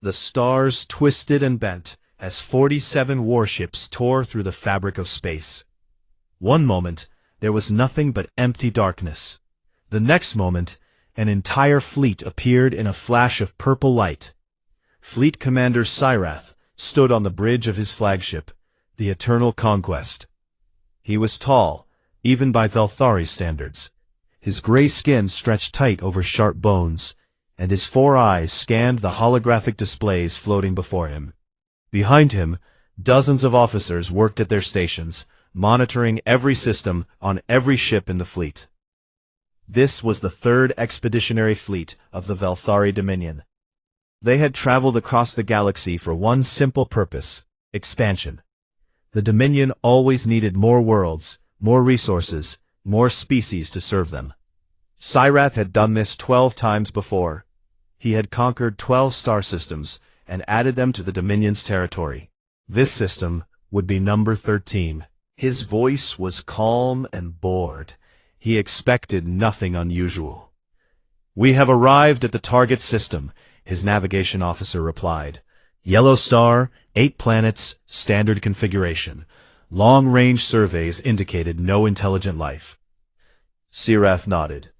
The stars twisted and bent as 47 warships tore through the fabric of space. One moment, there was nothing but empty darkness. The next moment, an entire fleet appeared in a flash of purple light. Fleet Commander Sirath stood on the bridge of his flagship, the Eternal Conquest. He was tall, even by Velthari standards. His gray skin stretched tight over sharp bones, and his 4 eyes scanned the holographic displays floating before him. Behind him, dozens of officers worked at their stations, monitoring every system on every ship in the fleet. This was the 3rd Expeditionary Fleet of the Velthari Dominion. They had traveled across the galaxy for one simple purpose: expansion. The Dominion always needed more worlds, more resources, more species to serve them. Sirath had done this 12 times before. He had conquered 12 star systems and added them to the Dominion's territory. This system would be number 13. His voice was calm and bored. He expected nothing unusual. "We have arrived at the target system," his navigation officer replied. "Yellow star, 8 planets, standard configuration. Long-range surveys indicated no intelligent life." Sirath nodded.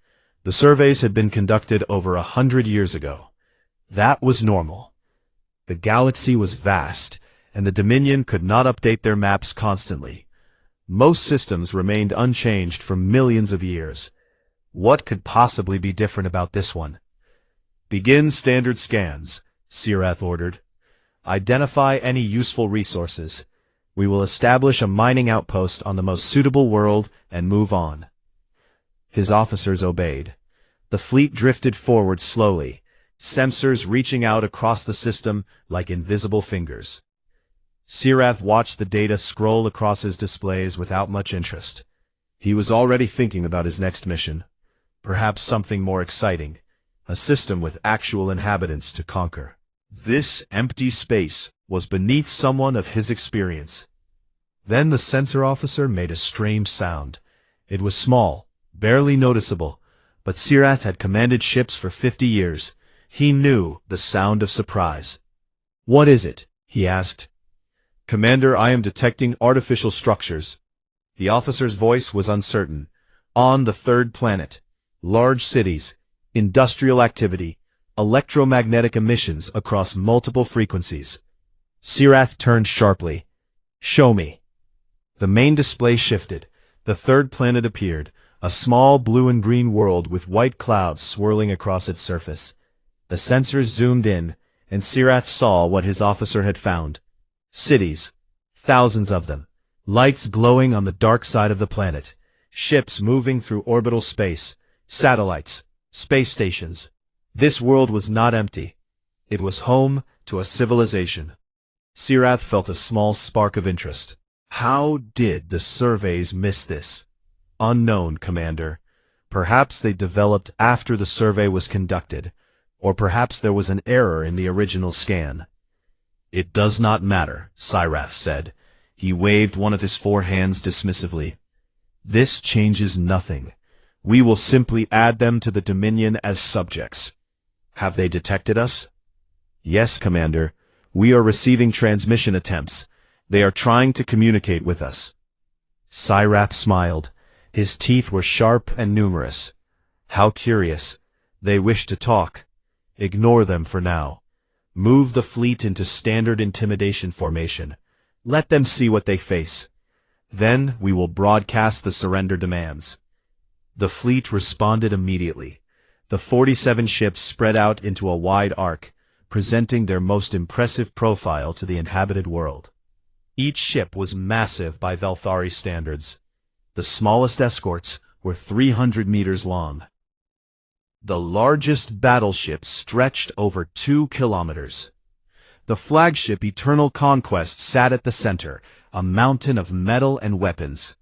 The surveys had been conducted over 100 years ago. That was normal. The galaxy was vast, and the Dominion could not update their maps constantly. Most systems remained unchanged for millions of years. What could possibly be different about this one? "Begin standard scans," Sirath ordered. "Identify any useful resources. We will establish a mining outpost on the most suitable world and move on." His officers obeyed. The fleet drifted forward slowly, sensors reaching out across the system like invisible fingers. Sirath watched the data scroll across his displays without much interest. He was already thinking about his next mission. Perhaps something more exciting, a system with actual inhabitants to conquer. This empty space was beneath someone of his experience. Then the sensor officer made a strange sound. It was small, barely noticeable, but Sirath had commanded ships for 50 years. He knew the sound of surprise. "What is it?" he asked. "Commander, I am detecting artificial structures." The officer's voice was uncertain. "On the 3rd planet. Large cities, industrial activity, electromagnetic emissions across multiple frequencies." Sirath turned sharply. "Show me." The main display shifted. The 3rd planet appeared, a small blue and green world with white clouds swirling across its surface. The sensors zoomed in, and Sirath saw what his officer had found. Cities, thousands of them, lights glowing on the dark side of the planet, ships moving through orbital space, satellites, space stations. This world was not empty. It was home to a civilization. Sirath felt a small spark of interest. How did the surveys miss this? Unknown, Commander. Perhaps they developed after the survey was conducted, or perhaps there was an error in the original scan. "It does not matter," Sirath said. He waved one of his 4 hands dismissively. "This changes nothing. We will simply add them to the Dominion as subjects." "Have they detected us?" "Yes, Commander. We are receiving transmission attempts. They are trying to communicate with us." Sirath smiled. His teeth were sharp and numerous. "How curious. They wish to talk. Ignore them for now. Move the fleet into standard intimidation formation. Let them see what they face. Then we will broadcast the surrender demands." The fleet responded immediately. The 47 ships spread out into a wide arc, presenting their most impressive profile to the inhabited world. Each ship was massive by Velthari standards. The smallest escorts were 300 meters long. The largest battleship stretched over 2 kilometers. The flagship Eternal Conquest sat at the center, a mountain of metal and weapons.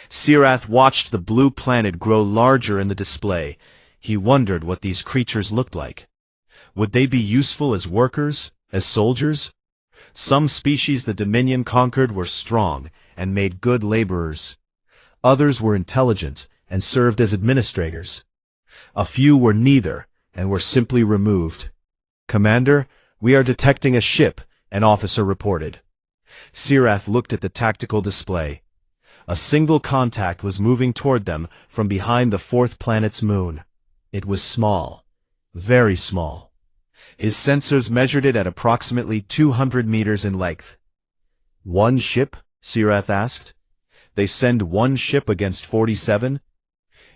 Sirath watched the blue planet grow larger in the display. He wondered what these creatures looked like. Would they be useful as workers, as soldiers? Some species the Dominion conquered were strong and made good laborers. Others were intelligent and served as administrators. A few were neither and were simply removed. "Commander, "We are detecting a ship," an officer reported. Sirath looked at the tactical display. A single contact was moving toward them from behind the fourth planet's moon. It was small. Very small. His sensors measured it at approximately 200 meters in length. "One ship?" Sirath asked. "They send one ship against 47?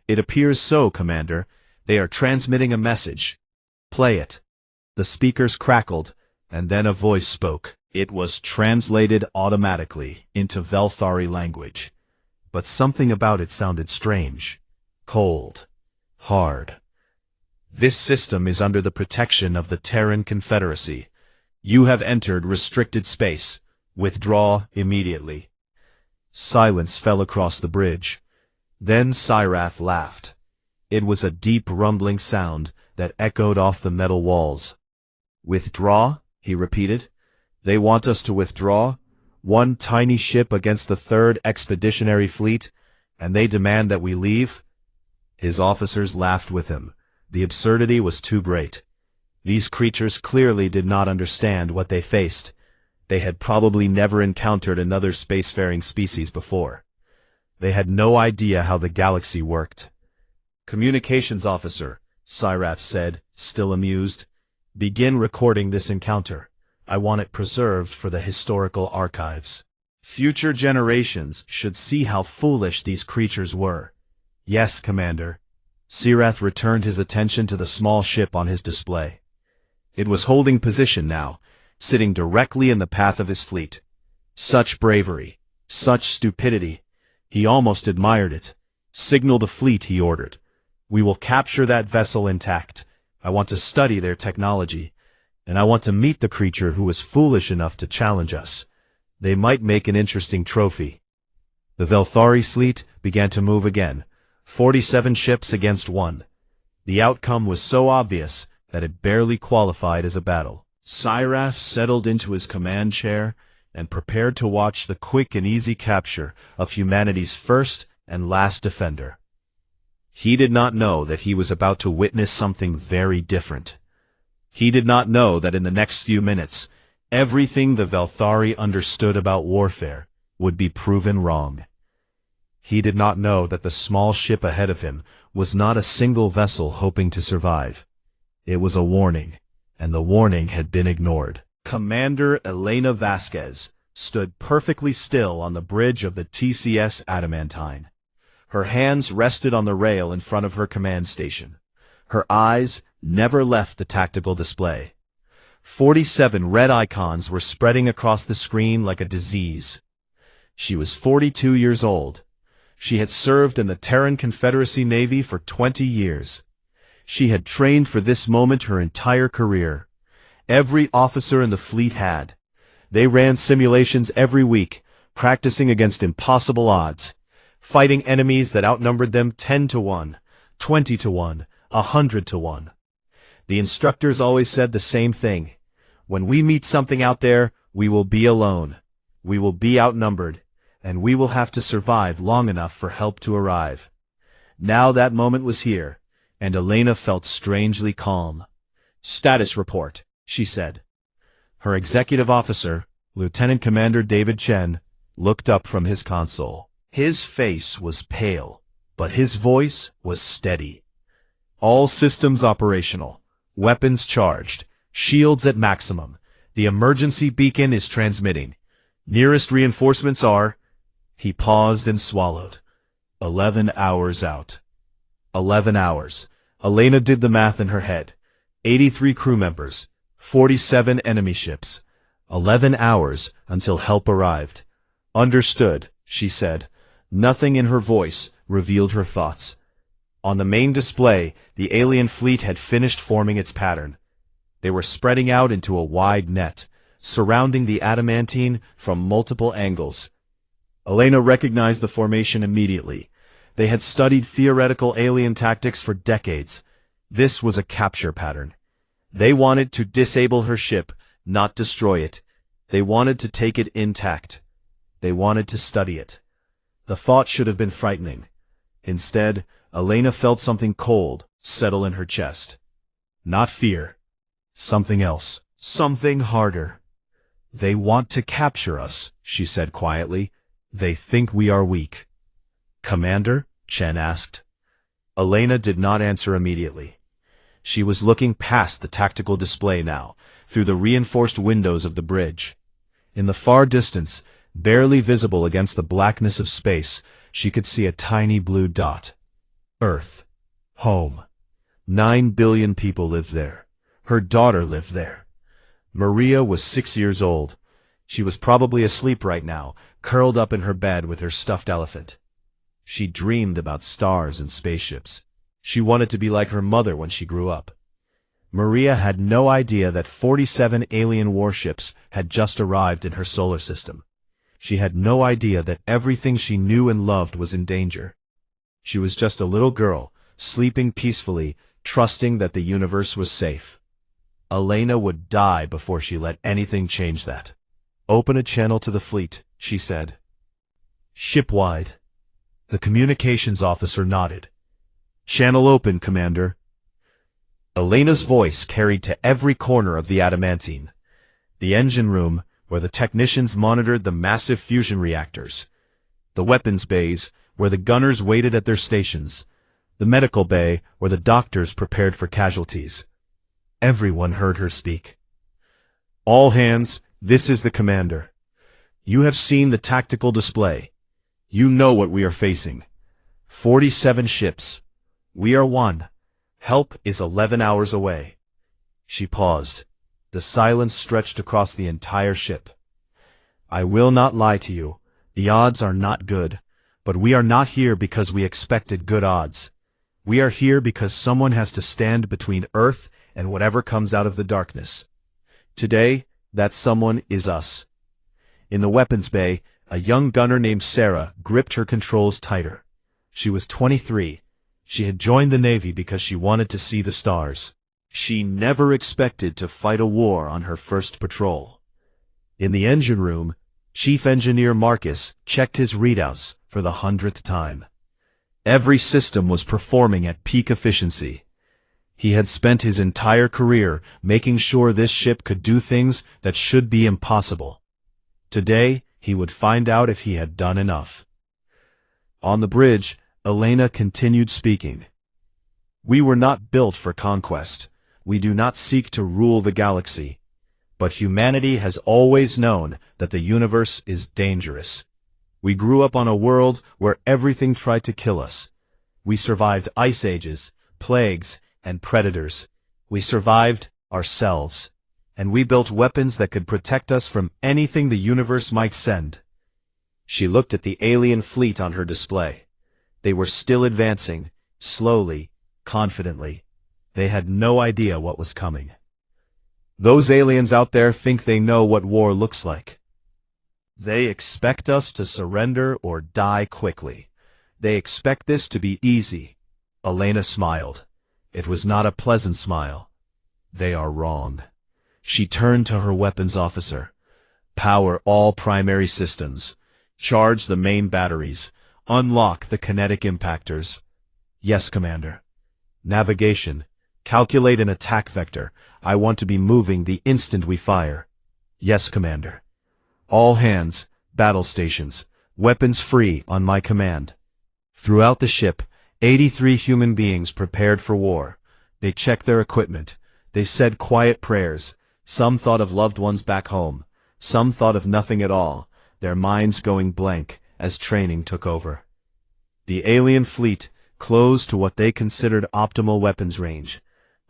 "It appears so, Commander. They are transmitting a message." "Play it." The speakers crackled, and then a voice spoke. It was translated automatically into Velthari language. But something about it sounded strange. Cold. Hard. "This system is under the protection of the Terran Confederacy. You have entered restricted space. Withdraw immediately." Silence fell across the bridge. Then Sirath laughed. It was a deep rumbling sound that echoed off the metal walls. "Withdraw?" he repeated. "They want us to withdraw? One tiny ship against the 3rd Expeditionary Fleet, and they demand that we leave?" His officers laughed with him. The absurdity was too great. These creatures clearly did not understand what they faced. They had probably never encountered another spacefaring species before. They had no idea how the galaxy worked. "Communications officer," Sirath said, still amused, "begin recording this encounter. I want it preserved for the historical archives. Future generations should see how foolish these creatures were." "Yes, Commander." Sirath returned his attention to the small ship on his display. It was holding position now, sitting directly in the path of his fleet. Such bravery, such stupidity. He almost admired it. "Signal the fleet," he ordered. "We will capture that vessel intact. I want to study their technology, and I want to meet the creature who was foolish enough to challenge us. They might make an interesting trophy." The Velthari fleet began to move again, 47 ships against 1. The outcome was so obvious that it barely qualified as a battle. Sirath settled into his command chair and prepared to watch the quick and easy capture of humanity's first and last defender. He did not know that he was about to witness something very different. He did not know that in the next few minutes, everything the Velthari understood about warfare would be proven wrong. He did not know that the small ship ahead of him was not a single vessel hoping to survive. It was a warning, and the warning had been ignored. Commander Elena Vasquez stood perfectly still on the bridge of the TCS Adamantine. Her hands rested on the rail in front of her command station. Her eyes never left the tactical display. 47 red icons were spreading across the screen like a disease. She was 42 years old. She had served in the Terran Confederacy Navy for 20 years. She had trained for this moment her entire career. Every officer in the fleet had. They ran simulations every week, practicing against impossible odds, fighting enemies that outnumbered them 10 to 1, 20 to 1, 100 to 1. The instructors always said the same thing. "When we meet something out there, we will be alone. We will be outnumbered, and we will have to survive long enough for help to arrive." Now that moment was here, and Elena felt strangely calm. "Status report," she said. Her executive officer, Lieutenant Commander David Chen, looked up from his console. His face was pale, but his voice was steady. "All systems operational. Weapons charged. Shields at maximum. The emergency beacon is transmitting. Nearest reinforcements are—" He paused and swallowed. 11 hours out. 11 hours. Elena did the math in her head. 83 crew members. 47 enemy ships. 11 hours until help arrived. "Understood," she said. Nothing in her voice revealed her thoughts. On the main display, the alien fleet had finished forming its pattern. They were spreading out into a wide net, surrounding the adamantine from multiple angles. Elena recognized the formation immediately. They had studied theoretical alien tactics for decades. This was a capture pattern. They wanted to disable her ship, not destroy it. They wanted to take it intact. They wanted to study it. The thought should have been frightening. Instead, Elena felt something cold settle in her chest. Not fear. Something else. Something harder. They want to capture us, she said quietly. They think we are weak. Commander? Chen asked. Elena did not answer immediately. She was looking past the tactical display now, through the reinforced windows of the bridge. In the far distance, barely visible against the blackness of space, she could see a tiny blue dot. Earth. Home. 9 billion people lived there. Her daughter lived there. Maria was 6 years old. She was probably asleep right now, curled up in her bed with her stuffed elephant. She dreamed about stars and spaceships. She wanted to be like her mother when she grew up. Maria had no idea that 47 alien warships had just arrived in her solar system. She had no idea that everything she knew and loved was in danger. She was just a little girl, sleeping peacefully, trusting that the universe was safe. Elena would die before she let anything change that. Open a channel to the fleet, she said. Shipwide. The communications officer nodded. Channel open, Commander. Elena's voice carried to every corner of the adamantine. The engine room, where the technicians monitored the massive fusion reactors. The weapons bays, where the gunners waited at their stations. The medical bay, where the doctors prepared for casualties. Everyone heard her speak. All hands, this is the Commander. You have seen the tactical display. You know what we are facing. 47 ships. We are one. Help is 11 hours away. She paused. The silence stretched across the entire ship. I will not lie to you. The odds are not good. But we are not here because we expected good odds. We are here because someone has to stand between Earth and whatever comes out of the darkness. Today, that someone is us. In the weapons bay, a young gunner named Sarah gripped her controls tighter. She was 23. She had joined the Navy because she wanted to see the stars. She never expected to fight a war on her first patrol. In the engine room, Chief Engineer Marcus checked his readouts for the 100th time. Every system was performing at peak efficiency. He had spent his entire career making sure this ship could do things that should be impossible. Today, he would find out if he had done enough. On the bridge, Elena continued speaking. We were not built for conquest. We do not seek to rule the galaxy. But humanity has always known that the universe is dangerous. We grew up on a world where everything tried to kill us. We survived ice ages, plagues, and predators. We survived ourselves. And we built weapons that could protect us from anything the universe might send. She looked at the alien fleet on her display. They were still advancing, slowly, confidently. They had no idea what was coming. Those aliens out there think they know what war looks like. They expect us to surrender or die quickly. They expect this to be easy. Elena smiled. It was not a pleasant smile. They are wrong. She turned to her weapons officer. Power all primary systems. Charge the main batteries. Unlock the kinetic impactors. Yes, Commander. Navigation. Calculate an attack vector. I want to be moving the instant we fire. Yes, Commander. All hands, battle stations, weapons free on my command. Throughout the ship, 83 human beings prepared for war. They checked their equipment. They said quiet prayers. Some thought of loved ones back home. Some thought of nothing at all, their minds going blank as training took over. The alien fleet closed to what they considered optimal weapons range.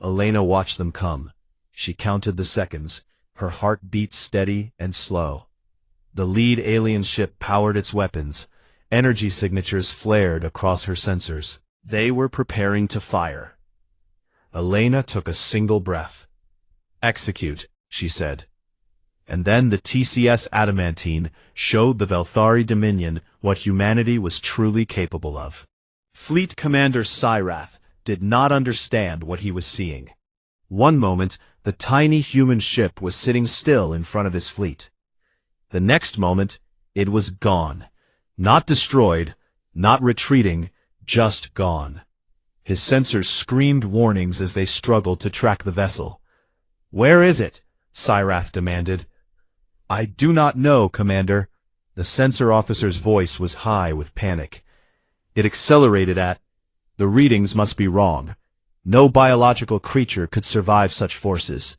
Elena watched them come. She counted the seconds. Her heart beat steady and slow. The lead alien ship powered its weapons. Energy signatures flared across her sensors. They were preparing to fire. Elena took a single breath. Execute, she said. And then the TCS Adamantine showed the Velthari Dominion what humanity was truly capable of. Fleet Commander Cyrath did not understand what he was seeing. One moment, the tiny human ship was sitting still in front of his fleet. The next moment, it was gone. Not destroyed, not retreating, just gone. His sensors screamed warnings as they struggled to track the vessel. Where is it? Sirath demanded. "I do not know, Commander." The sensor officer's voice was high with panic. It accelerated at, "The readings must be wrong. No biological creature could survive such forces."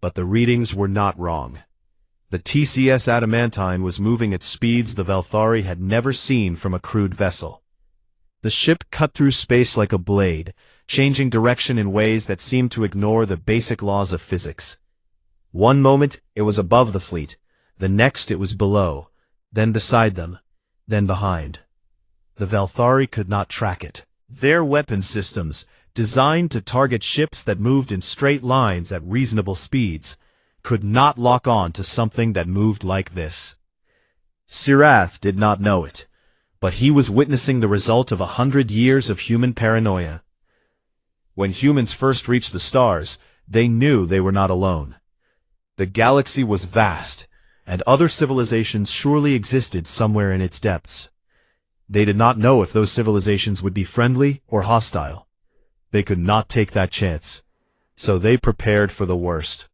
But the readings were not wrong. The TCS Adamantine was moving at speeds the Velthari had never seen from a crewed vessel. The ship cut through space like a blade, changing direction in ways that seemed to ignore the basic laws of physics. One moment it was above the fleet, the next it was below, then beside them, then behind. The Velthari could not track it. Their weapon systems, designed to target ships that moved in straight lines at reasonable speeds, could not lock on to something that moved like this. Sirath did not know it, but he was witnessing the result of 100 years of human paranoia. When humans first reached the stars, they knew they were not alone. The galaxy was vast, and other civilizations surely existed somewhere in its depths. They did not know if those civilizations would be friendly or hostile. They could not take that chance, so they prepared for the worst.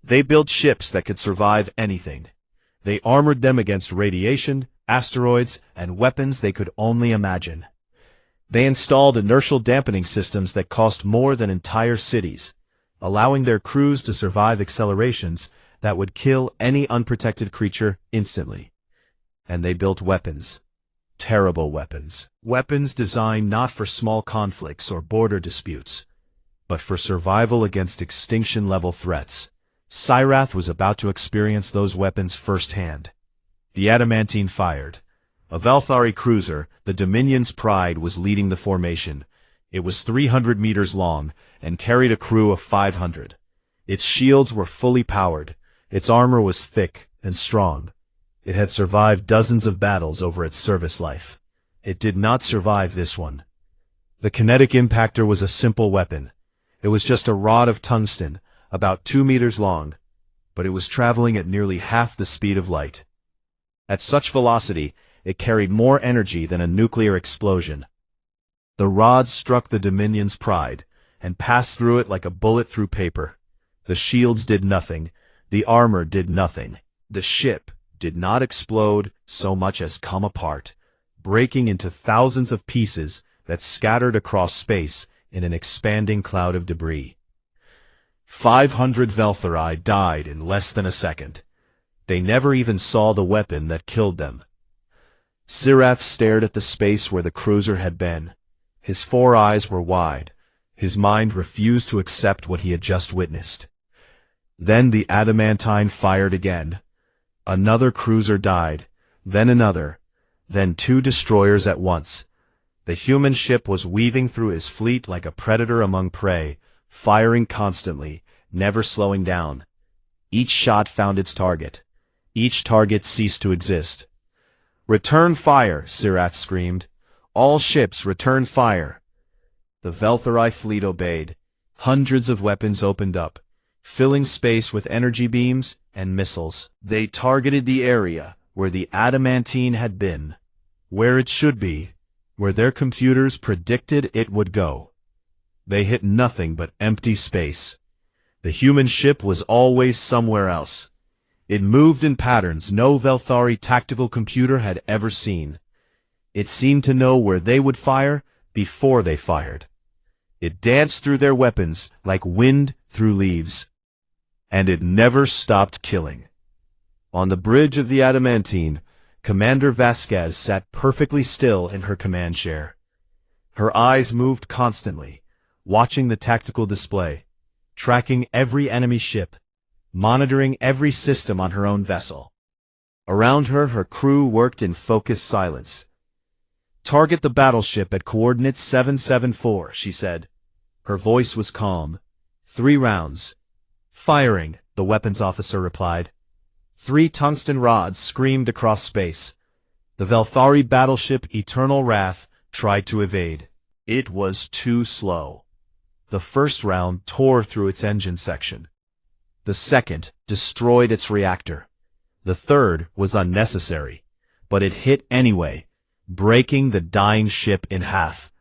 They built ships that could survive anything. They armored them against radiation, asteroids, and weapons they could only imagine. They installed inertial dampening systems that cost more than entire cities, allowing their crews to survive accelerations that would kill any unprotected creature instantly. And they built weapons. Terrible weapons. Weapons designed not for small conflicts or border disputes, but for survival against extinction-level threats. Sirath was about to experience those weapons firsthand. The Adamantine fired. A Velthari cruiser, the Dominion's Pride, was leading the formation. It was 300 meters long and carried a crew of 500. Its shields were fully powered. Its armor was thick and strong. It had survived dozens of battles over its service life. It did not survive this one. The kinetic impactor was a simple weapon. It was just a rod of tungsten, about 2 meters long, but it was traveling at nearly half the speed of light. At such velocity, it carried more energy than a nuclear explosion. The rod struck the Dominion's Pride, and passed through it like a bullet through paper. The shields did nothing. The armor did nothing. The ship did not explode so much as come apart, breaking into thousands of pieces that scattered across space in an expanding cloud of debris. 500 Velthari died in less than a second. They never even saw the weapon that killed them. Sirath stared at the space where the cruiser had been. His 4 eyes were wide. His mind refused to accept what he had just witnessed. Then the Adamantine fired again. Another cruiser died, then another, then 2 destroyers at once. The human ship was weaving through his fleet like a predator among prey, firing constantly, never slowing down. Each shot found its target. Each target ceased to exist. "Return fire!" Sirath screamed. "All ships return fire!" The Velthari fleet obeyed. Hundreds of weapons opened up, filling space with energy beams and missiles. They targeted the area where the Adamantine had been, where it should be, where their computers predicted it would go. They hit nothing but empty space. The human ship was always somewhere else. It moved in patterns no Velthari tactical computer had ever seen. It seemed to know where they would fire before they fired. It danced through their weapons like wind through leaves. And it never stopped killing. On the bridge of the Adamantine, Commander Vasquez sat perfectly still in her command chair. Her eyes moved constantly, watching the tactical display, tracking every enemy ship, monitoring every system on her own vessel. Around her, her crew worked in focused silence. "Target the battleship at coordinates 774, she said. Her voice was calm. 3 rounds. "Firing," the weapons officer replied. 3 tungsten rods screamed across space. The Velthari battleship Eternal Wrath tried to evade. It was too slow. The first round tore through its engine section. The second destroyed its reactor. The third was unnecessary, but it hit anyway, breaking the dying ship in half.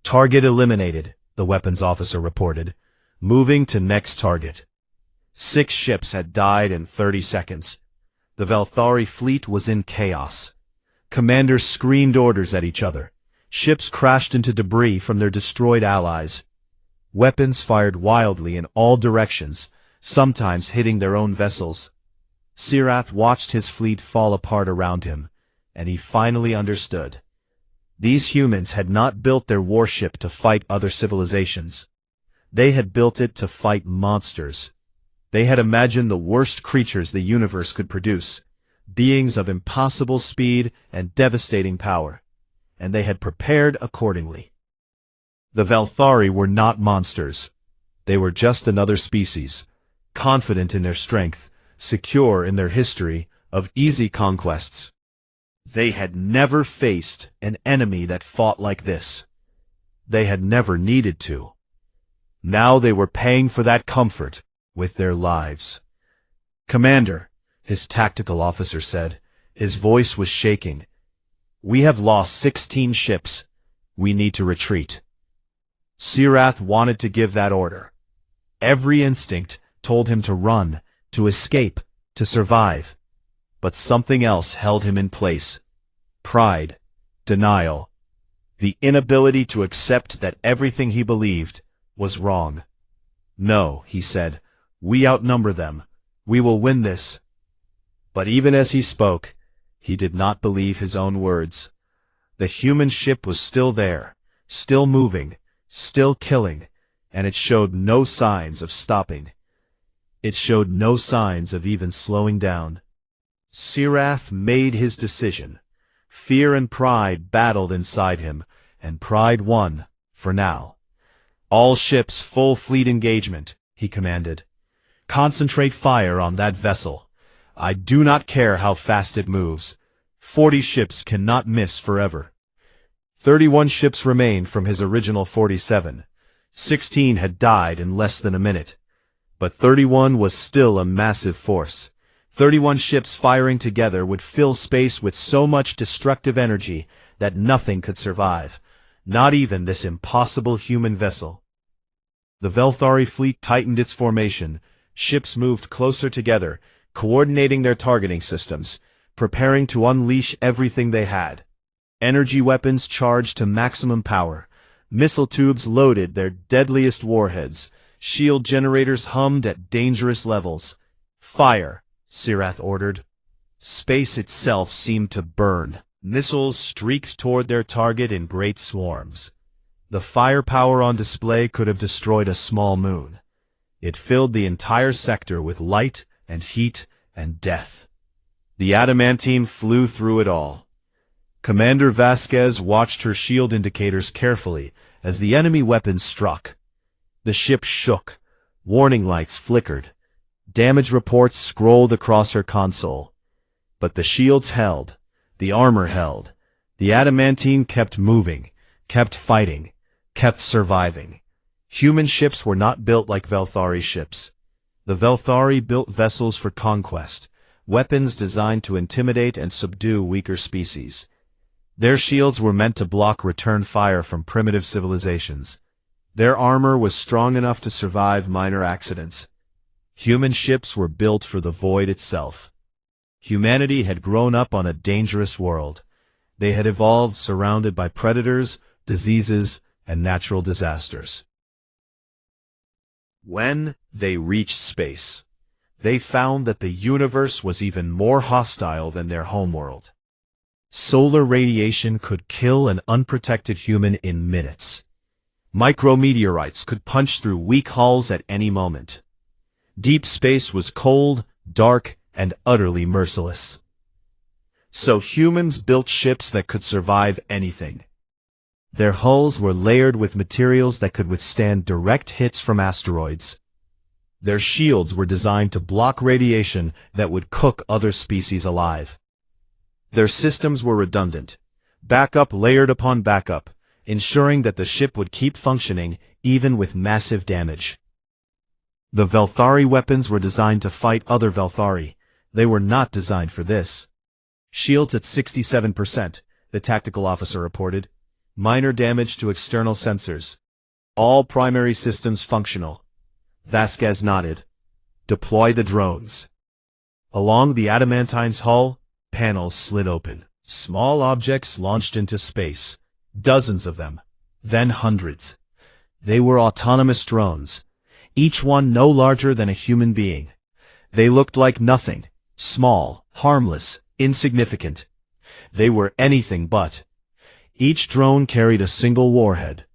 "Target eliminated," the weapons officer reported, moving to next target. 6 ships had died in 30 seconds. The Velthari fleet was in chaos. Commanders screamed orders at each other. Ships crashed into debris from their destroyed allies. Weapons fired wildly in all directions, sometimes hitting their own vessels. Sirath watched his fleet fall apart around him, and he finally understood. These humans had not built their warship to fight other civilizations. They had built it to fight monsters. They had imagined the worst creatures the universe could produce, beings of impossible speed and devastating power, and they had prepared accordingly. The Velthari were not monsters. They were just another species, confident in their strength, secure in their history of easy conquests. They had never faced an enemy that fought like this. They had never needed to. Now they were paying for that comfort with their lives. "Commander," his tactical officer said. His voice was shaking. "We have lost 16 ships. We need to retreat." Sirath wanted to give that order. Every instinct told him to run, to escape, to survive. But something else held him in place. Pride, denial, the inability to accept that everything he believed was wrong. "No," he said, "we outnumber them. We will win this." But even as he spoke, he did not believe his own words. The human ship was still there, still moving, still killing, and it showed no signs of stopping. It showed no signs of even slowing down. Sirath made his decision. Fear and pride battled inside him, and pride won, for now. "All ships full fleet engagement," he commanded. "Concentrate fire on that vessel. I do not care how fast it moves. 40 ships cannot miss forever." 31 ships remained from his original 47. 16 had died in less than a minute. But 31 was still a massive force. 31 ships firing together would fill space with so much destructive energy that nothing could survive, not even this impossible human vessel. The Velthari fleet tightened its formation. Ships moved closer together, coordinating their targeting systems, preparing to unleash everything they had. Energy weapons charged to maximum power. Missile tubes loaded their deadliest warheads. Shield generators hummed at dangerous levels. "Fire," Sirath ordered. Space itself seemed to burn. Missiles streaked toward their target in great swarms. The firepower on display could have destroyed a small moon. It filled the entire sector with light and heat and death. The adamantine flew through it all. Commander Vasquez watched her shield indicators carefully as the enemy weapons struck. The ship shook. Warning lights flickered. Damage reports scrolled across her console. But the shields held. The armor held. The adamantine kept moving, kept fighting, kept surviving. Human ships were not built like Velthari ships. The Velthari built vessels for conquest, weapons designed to intimidate and subdue weaker species. Their shields were meant to block return fire from primitive civilizations. Their armor was strong enough to survive minor accidents. Human ships were built for the void itself. Humanity had grown up on a dangerous world. They had evolved surrounded by predators, diseases, and natural disasters. When they reached space, they found that the universe was even more hostile than their homeworld. Solar radiation could kill an unprotected human in minutes. Micrometeorites could punch through weak hulls at any moment. Deep space was cold, dark, and utterly merciless. So humans built ships that could survive anything. Their hulls were layered with materials that could withstand direct hits from asteroids. Their shields were designed to block radiation that would cook other species alive. Their systems were redundant, backup layered upon backup, ensuring that the ship would keep functioning even with massive damage. The Velthari weapons were designed to fight other Velthari. They were not designed for this. Shields at 67%, the tactical officer reported. Minor damage to external sensors. All primary systems functional. Vasquez nodded. Deploy the drones. Along the adamantine's hull, panels slid open. Small objects launched into space. Dozens of them. Then hundreds. They were autonomous drones, each one no larger than a human being. They looked like nothing. Small, harmless, insignificant. They were anything but. Each drone carried a single warhead.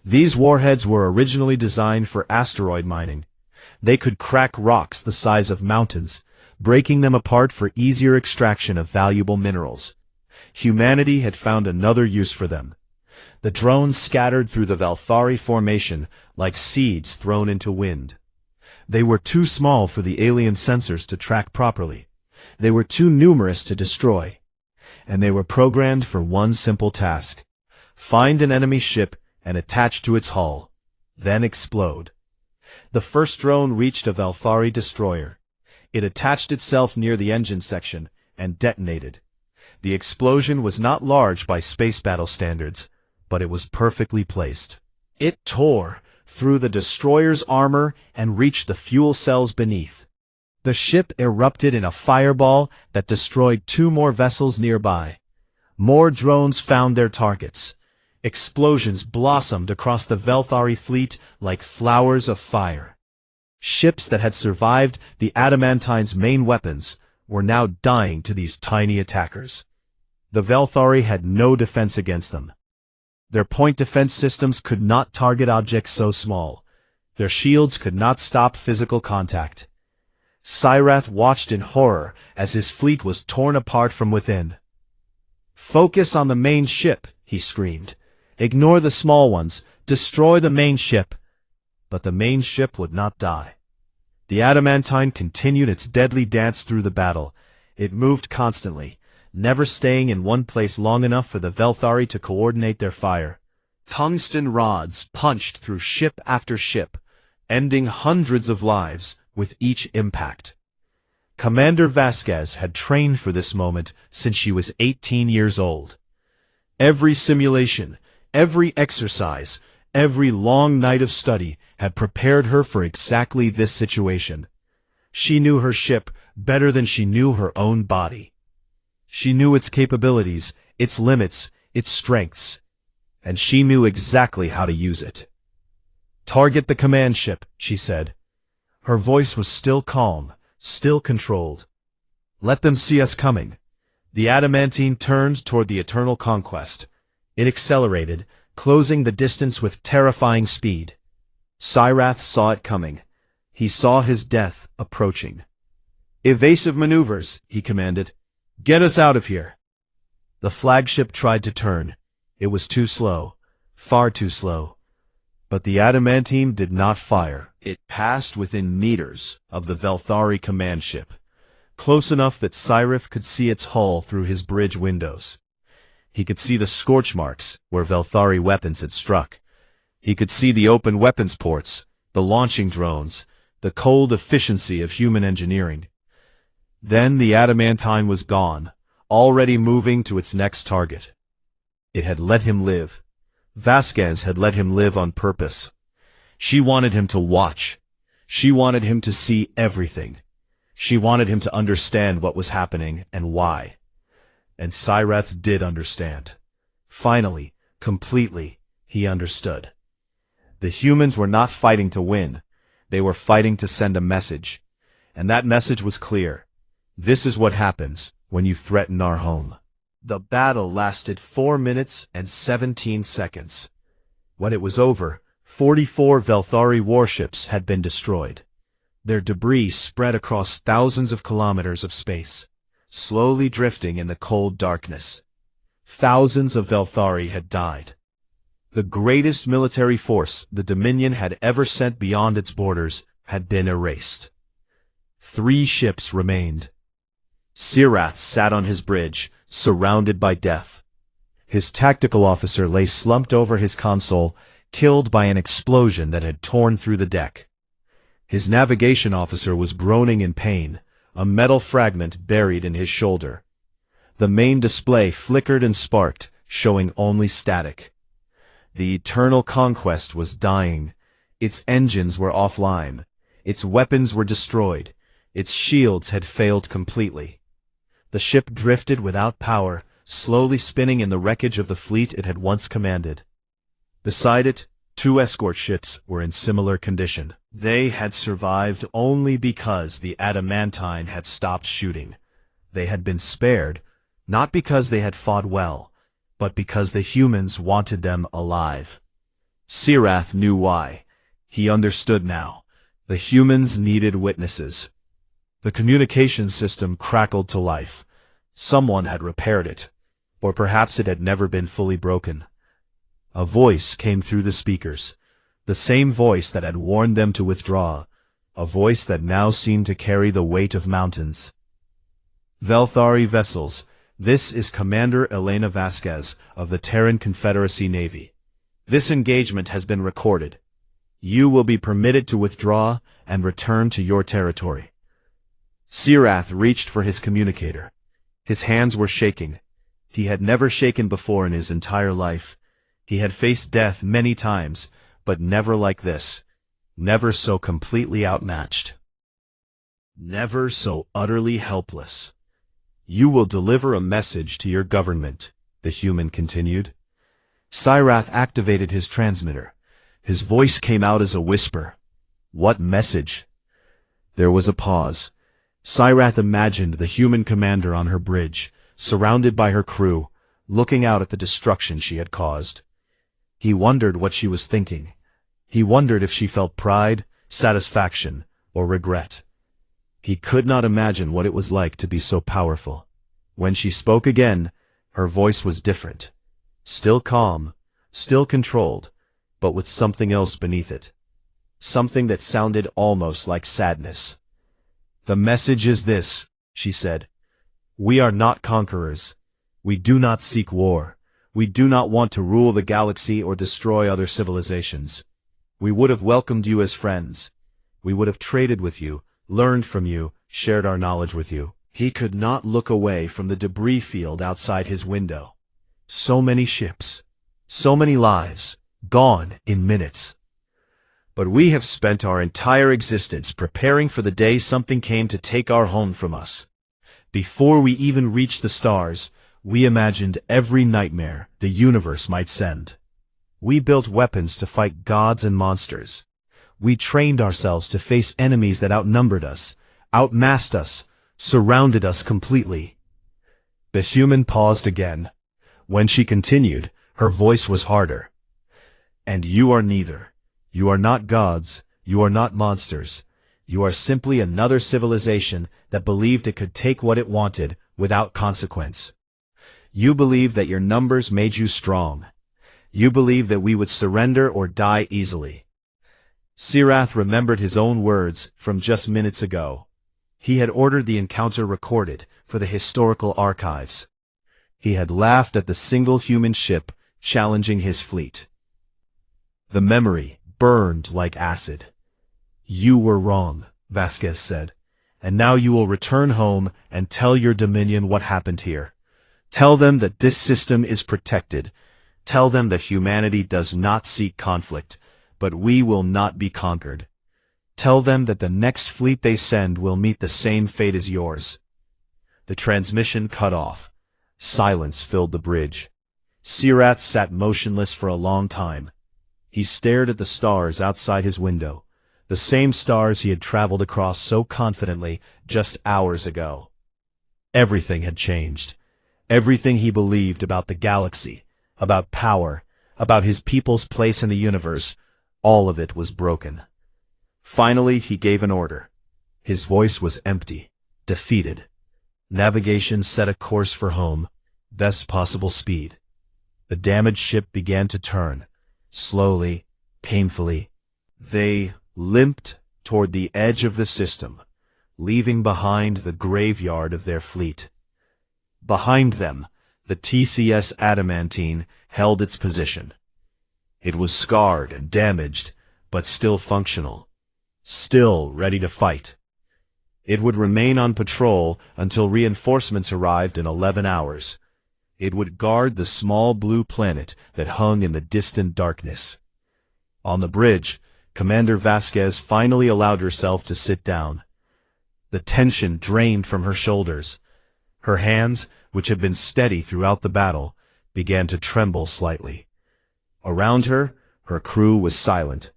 These warheads were originally designed for asteroid mining. They could crack rocks the size of mountains, breaking them apart for easier extraction of valuable minerals. Humanity had found another use for them. The drones scattered through the Valthari formation like seeds thrown into wind. They were too small for the alien sensors to track properly. They were too numerous to destroy. And they were programmed for one simple task: find an enemy ship and attach to its hull, then explode. The first drone reached a Valthari destroyer. It attached itself near the engine section and detonated. The explosion was not large by space battle standards, but it was perfectly placed. It tore through the destroyer's armor and reached the fuel cells beneath. The ship erupted in a fireball that destroyed 2 more vessels nearby. More drones found their targets. Explosions blossomed across the Valthari fleet like flowers of fire. Ships that had survived the adamantine's main weapons were now dying to these tiny attackers. The Valthari had no defense against them. Their point defense systems could not target objects so small. Their shields could not stop physical contact. Cyrath watched in horror as his fleet was torn apart from within. "Focus on the main ship," he screamed. "Ignore the small ones. Destroy the main ship." But the main ship would not die. The adamantine continued its deadly dance through the battle. It moved constantly, never staying in one place long enough for the Valthari to coordinate their fire. Tungsten rods punched through ship after ship, ending hundreds of lives with each impact. Commander Vasquez had trained for this moment since she was 18 years old. Every simulation, every exercise, every long night of study had prepared her for exactly this situation. She knew her ship better than she knew her own body. She knew its capabilities, its limits, its strengths, and she knew exactly how to use it. "Target the command ship," she said. Her voice was still calm, still controlled. "Let them see us coming." The adamantine turned toward the Eternal Conquest. It accelerated, closing the distance with terrifying speed. Cyrath saw it coming. He saw his death approaching. "Evasive maneuvers," he commanded. "Get us out of here." The flagship tried to turn. It was too slow, far too slow. But the adamantine did not fire. It passed within meters of the Valthari command ship, close enough that Cyrath could see its hull through his bridge windows. He could see the scorch marks where Valthari weapons had struck. He could see the open weapons ports, the launching drones, the cold efficiency of human engineering. Then the adamantine was gone, already moving to its next target. It had let him live. Vasquez had let him live on purpose. She wanted him to watch. She wanted him to see everything. She wanted him to understand what was happening and why. And Cyrath did understand. Finally, completely, he understood. The humans were not fighting to win. They were fighting to send a message. And that message was clear. This is what happens when you threaten our home. The battle lasted 4 minutes and 17 seconds. When it was over, 44 Valthari warships had been destroyed. Their debris spread across thousands of kilometers of space, slowly drifting in the cold darkness. Thousands of Valthari had died. The greatest military force the Dominion had ever sent beyond its borders had been erased. 3 ships remained. Cyrath sat on his bridge, surrounded by death. His tactical officer lay slumped over his console, killed by an explosion that had torn through the deck. His navigation officer was groaning in pain, a metal fragment buried in his shoulder. The main display flickered and sparked, showing only static. The Eternal Conquest was dying. Its engines were offline. Its weapons were destroyed. Its shields had failed completely. The ship drifted without power, slowly spinning in the wreckage of the fleet it had once commanded. Beside it, 2 escort ships were in similar condition. They had survived only because the adamantine had stopped shooting. They had been spared, not because they had fought well, but because the humans wanted them alive. Sirath knew why. He understood now. The humans needed witnesses. The communication system crackled to life. Someone had repaired it, or perhaps it had never been fully broken. A voice came through the speakers, the same voice that had warned them to withdraw, a voice that now seemed to carry the weight of mountains. Velthari vessels, this is Commander Elena Vasquez of the Terran Confederacy Navy. This engagement has been recorded. You will be permitted to withdraw and return to your territory. Sirath reached for his communicator. His hands were shaking. He had never shaken before in his entire life. He had faced death many times, but never like this. Never so completely outmatched. Never so utterly helpless. You will deliver a message to your government, the human continued. Sirath activated his transmitter. His voice came out as a whisper. What message? There was a pause. Sirath imagined the human commander on her bridge, surrounded by her crew, looking out at the destruction she had caused. He wondered what she was thinking. He wondered if she felt pride, satisfaction, or regret. He could not imagine what it was like to be so powerful. When she spoke again, her voice was different. Still calm, still controlled, but with something else beneath it. Something that sounded almost like sadness. The message is this, she said. We are not conquerors. We do not seek war. We do not want to rule the galaxy or destroy other civilizations. We would have welcomed you as friends. We would have traded with you, learned from you, shared our knowledge with you. He could not look away from the debris field outside his window. So many ships, so many lives, gone in minutes. But we have spent our entire existence preparing for the day something came to take our home from us. Before we even reached the stars, we imagined every nightmare the universe might send. We built weapons to fight gods and monsters. We trained ourselves to face enemies that outnumbered us, outmassed us, surrounded us completely. The human paused again. When she continued, her voice was harder. And you are neither. You are not gods, you are not monsters. You are simply another civilization that believed it could take what it wanted without consequence. You believe that your numbers made you strong. You believe that we would surrender or die easily. Sirath remembered his own words from just minutes ago. He had ordered the encounter recorded for the historical archives. He had laughed at the single human ship challenging his fleet. The memory burned like acid. You were wrong, Vasquez said, and now you will return home and tell your Dominion what happened here. Tell them that this system is protected. Tell them that humanity does not seek conflict, but we will not be conquered. Tell them that the next fleet they send will meet the same fate as yours. The transmission cut off. Silence filled the bridge. Sirath sat motionless for a long time. He stared at the stars outside his window, the same stars he had traveled across so confidently just hours ago. Everything had changed. Everything he believed about the galaxy, about power, about his people's place in the universe, all of it was broken. Finally, he gave an order. His voice was empty, defeated. Navigation set a course for home, best possible speed. The damaged ship began to turn. Slowly, painfully, they limped toward the edge of the system, leaving behind the graveyard of their fleet. Behind them, the TCS Adamantine held its position. It was scarred and damaged, but still functional, still ready to fight. It would remain on patrol until reinforcements arrived in 11 hours. It would guard the small blue planet that hung in the distant darkness. On the bridge, Commander Vasquez finally allowed herself to sit down. The tension drained from her shoulders. Her hands, which had been steady throughout the battle, began to tremble slightly. Around her, her crew was silent.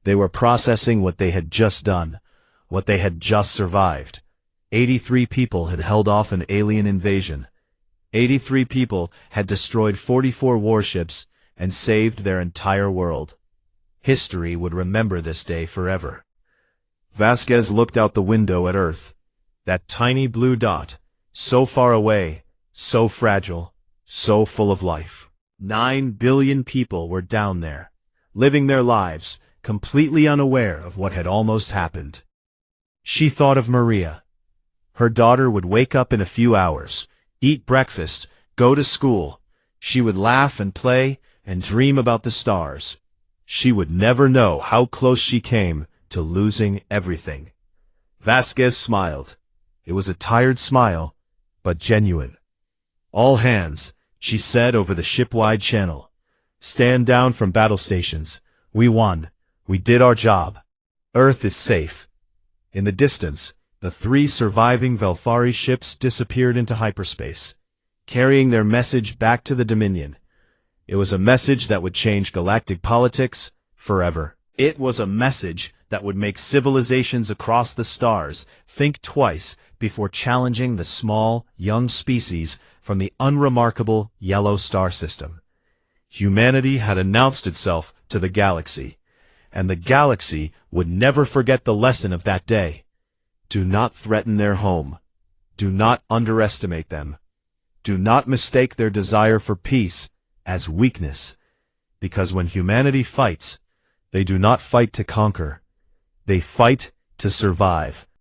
They were processing what they had just done, what they had just survived. 83 people had held off an alien invasion. 83 people had destroyed 44 warships and saved their entire world. History would remember this day forever. Vasquez looked out the window at Earth. That tiny blue dot, so far away, so fragile, so full of life. 9 billion people were down there, living their lives, completely unaware of what had almost happened. She thought of Maria. Her daughter would wake up in a few hours, eat breakfast, go to school. She would laugh and play and dream about the stars. She would never know how close she came to losing everything. Vasquez smiled. It was a tired smile, but genuine. "All hands," she said over the ship-wide channel. "Stand down from battle stations. We won. We did our job. Earth is safe." In the distance, the 3 surviving Velfari ships disappeared into hyperspace, carrying their message back to the Dominion. It was a message that would change galactic politics forever. It was a message that would make civilizations across the stars think twice before challenging the small, young species from the unremarkable yellow star system. Humanity had announced itself to the galaxy, and the galaxy would never forget the lesson of that day. Do not threaten their home. Do not underestimate them. Do not mistake their desire for peace as weakness, because when humanity fights, they do not fight to conquer. They fight to survive.